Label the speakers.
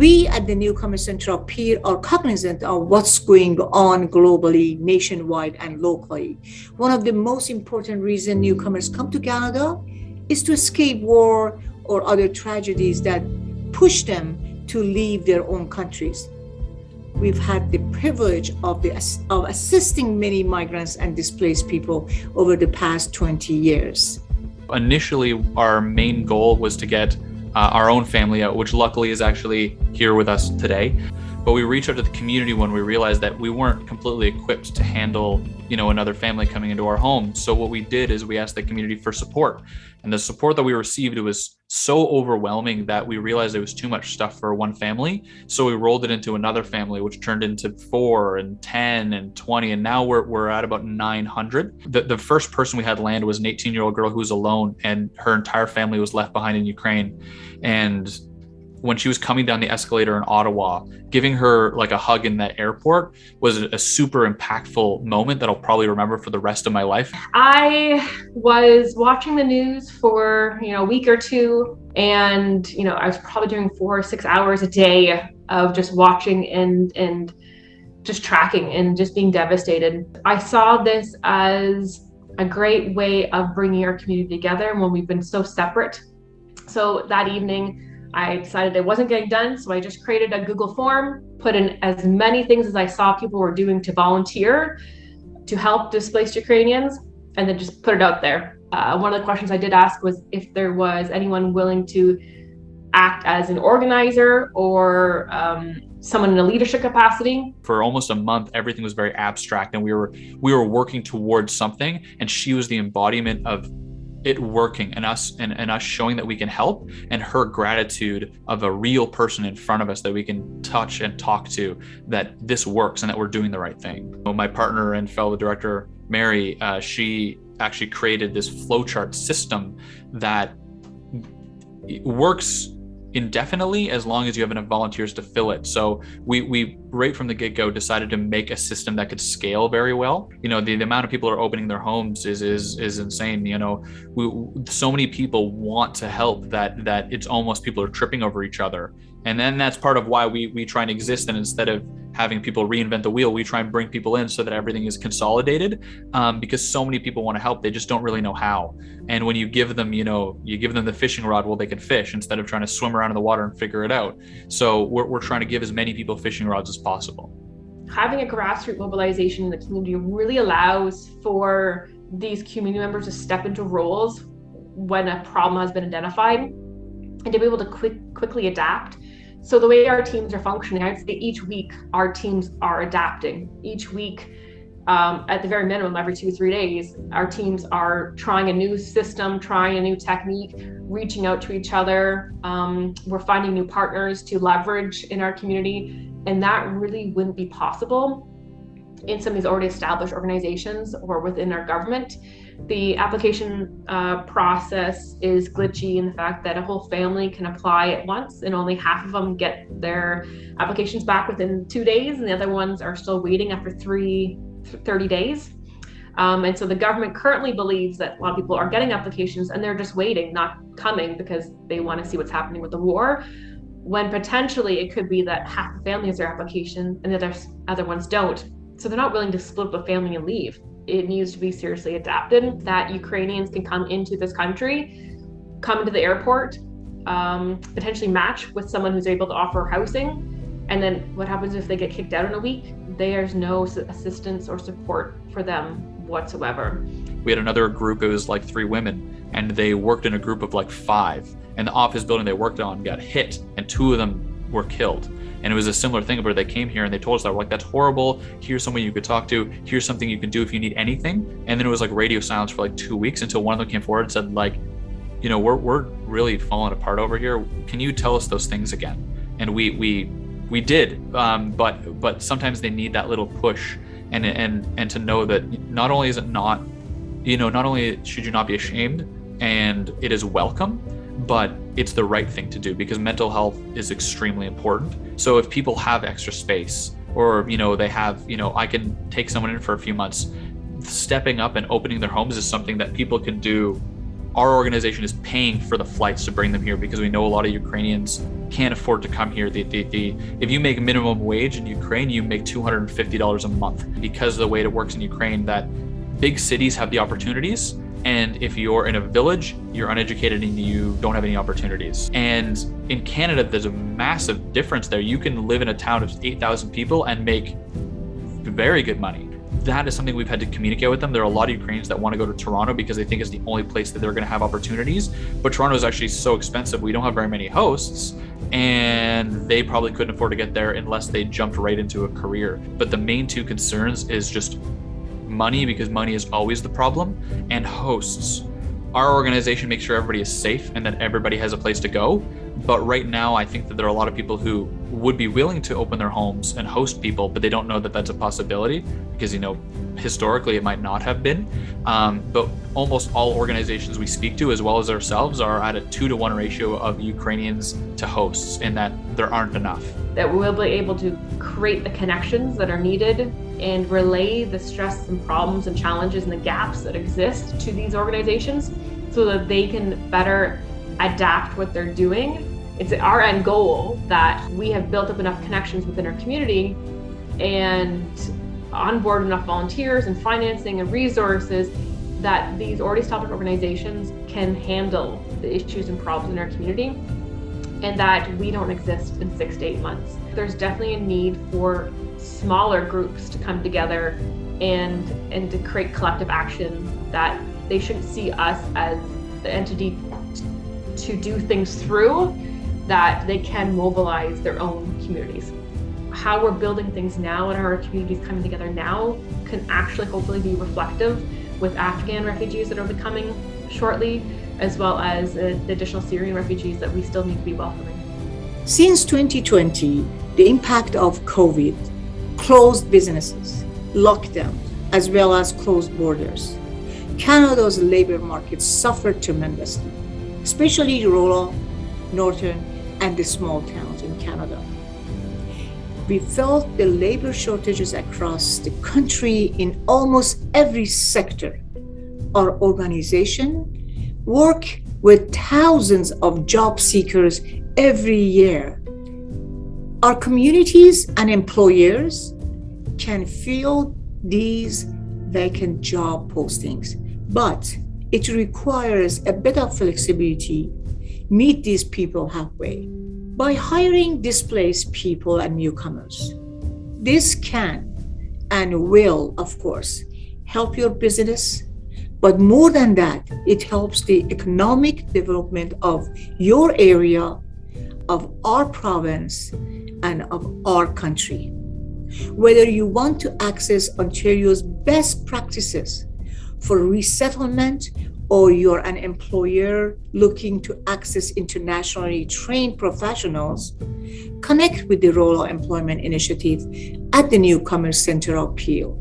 Speaker 1: We at the Newcomer Center of Peer are cognizant of what's going on globally, nationwide, and locally. One of the most important reasons newcomers come to Canada is to escape war or other tragedies that push them to leave their own countries. We've had the privilege of assisting many migrants and displaced people over the past 20 years.
Speaker 2: Initially, our main goal was to get our own family out, which luckily is actually here with us today. But we reached out to the community when we realized that we weren't completely equipped to handle, another family coming into our home. So what we did is we asked the community for support. And the support that we received, it was so overwhelming that we realized it was too much stuff for one family. So we rolled it into another family, which turned into 4 and 10 and 20. And now we're at about 900. The first person we had land was an 18-year-old girl who was alone, and her entire family was left behind in Ukraine. And when she was coming down the escalator in Ottawa, giving her like a hug in that airport was a super impactful moment that I'll probably remember for the rest of my life.
Speaker 3: I was watching the news for, a week or two, and, I was probably doing 4 or 6 hours a day of just watching and just tracking and just being devastated. I saw this as a great way of bringing our community together when we've been so separate. So that evening, I decided it wasn't getting done, so I just created a Google form, put in as many things as I saw people were doing to volunteer to help displaced Ukrainians, and then just put it out there. One of the questions I did ask was if there was anyone willing to act as an organizer or someone in a leadership capacity.
Speaker 2: For almost a month, everything was very abstract, and we were working towards something, and she was the embodiment of it working and us showing that we can help, and her gratitude of a real person in front of us that we can touch and talk to, that this works and that we're doing the right thing. My partner and fellow director, Mary, she actually created this flowchart system that works indefinitely as long as you have enough volunteers to fill it. So we right from the get-go decided to make a system that could scale very well. The amount of people who are opening their homes is insane. So many people want to help that it's almost people are tripping over each other. And then that's part of why we try and exist, and instead of having people reinvent the wheel, we try and bring people in so that everything is consolidated, because so many people want to help, they just don't really know how. And when you give them the fishing rod, well, they can fish instead of trying to swim around in the water and figure it out. So we're trying to give as many people fishing rods as possible.
Speaker 3: Having a grassroots mobilization in the community really allows for these community members to step into roles when a problem has been identified, and to be able to quickly adapt. So the way our teams are functioning, I'd say each week our teams are adapting. Each week, at the very minimum, every 2 or 3 days, our teams are trying a new system, trying a new technique, reaching out to each other. We're finding new partners to leverage in our community, and that really wouldn't be possible in some of these already established organizations or within our government. The application process is glitchy in the fact that a whole family can apply at once, and only half of them get their applications back within 2 days, and the other ones are still waiting after 30 days. And so the government currently believes that a lot of people are getting applications and they're just waiting, not coming because they want to see what's happening with the war, when potentially it could be that half the family has their application and the other ones don't. So they're not willing to split up a family and leave. It needs to be seriously adapted, that Ukrainians can come into this country, come into the airport, potentially match with someone who's able to offer housing. And then what happens if they get kicked out in a week? There's no assistance or support for them whatsoever.
Speaker 2: We had another group, it was like 3 women, and they worked in a group of like 5. And the office building they worked on got hit, and 2 of them were killed. And it was a similar thing where they came here and they told us that, we're like, that's horrible. Here's someone you could talk to. Here's something you can do if you need anything. And then it was like radio silence for like 2 weeks until one of them came forward and said, like, we're really falling apart over here. Can you tell us those things again? And we did, but sometimes they need that little push, and to know that not only is it not only should you not be ashamed and it is welcome, but it's the right thing to do, because mental health is extremely important. So if people have extra space, or they have, I can take someone in for a few months, stepping up and opening their homes is something that people can do our organization is paying for the flights to bring them here because we know a lot of Ukrainians can't afford to come here. If you make minimum wage in Ukraine, you make $250 a month. Because of the way it works in Ukraine, that big cities have the opportunities, and if you're in a village, you're uneducated and you don't have any opportunities. And in Canada, there's a massive difference there. You can live in a town of 8,000 people and make very good money. That is something we've had to communicate with them. There are a lot of Ukrainians that want to go to Toronto because they think it's the only place that they're going to have opportunities. But Toronto is actually so expensive. We don't have very many hosts, and they probably couldn't afford to get there unless they jumped right into a career. But the main two concerns is just money, because money is always the problem, and hosts. Our organization makes sure everybody is safe and that everybody has a place to go. But right now, I think that there are a lot of people who would be willing to open their homes and host people, but they don't know that that's a possibility because, historically it might not have been. But almost all organizations we speak to, as well as ourselves, are at a 2-to-1 ratio of Ukrainians to hosts, in that there aren't enough.
Speaker 3: That we'll be able to create the connections that are needed and relay the stress and problems and challenges and the gaps that exist to these organizations so that they can better adapt what they're doing. It's our end goal that we have built up enough connections within our community and onboard enough volunteers and financing and resources that these already established organizations can handle the issues and problems in our community, and that we don't exist in 6 to 8 months. There's definitely a need for smaller groups to come together and to create collective action, that they shouldn't see us as the entity to do things through, that they can mobilize their own communities. How we're building things now and how our communities coming together now can actually hopefully be reflective with Afghan refugees that are coming shortly, as well as the additional Syrian refugees that we still need to be welcoming.
Speaker 1: Since 2020, the impact of COVID, closed businesses, lockdown, as well as closed borders, Canada's labor market suffered tremendously, especially rural, northern, and the small towns in Canada. We felt the labor shortages across the country in almost every sector. Our organization works with thousands of job seekers every year. Our communities and employers can fill these vacant job postings, but it requires a bit of flexibility. Meet these people halfway by hiring displaced people and newcomers. This can and will, of course, help your business, but more than that, it helps the economic development of your area, of our province, and of our country. Whether you want to access Ontario's best practices for resettlement, or you're an employer looking to access internationally trained professionals, connect with the Rural Employment Initiative at the Newcomers Center of Peel.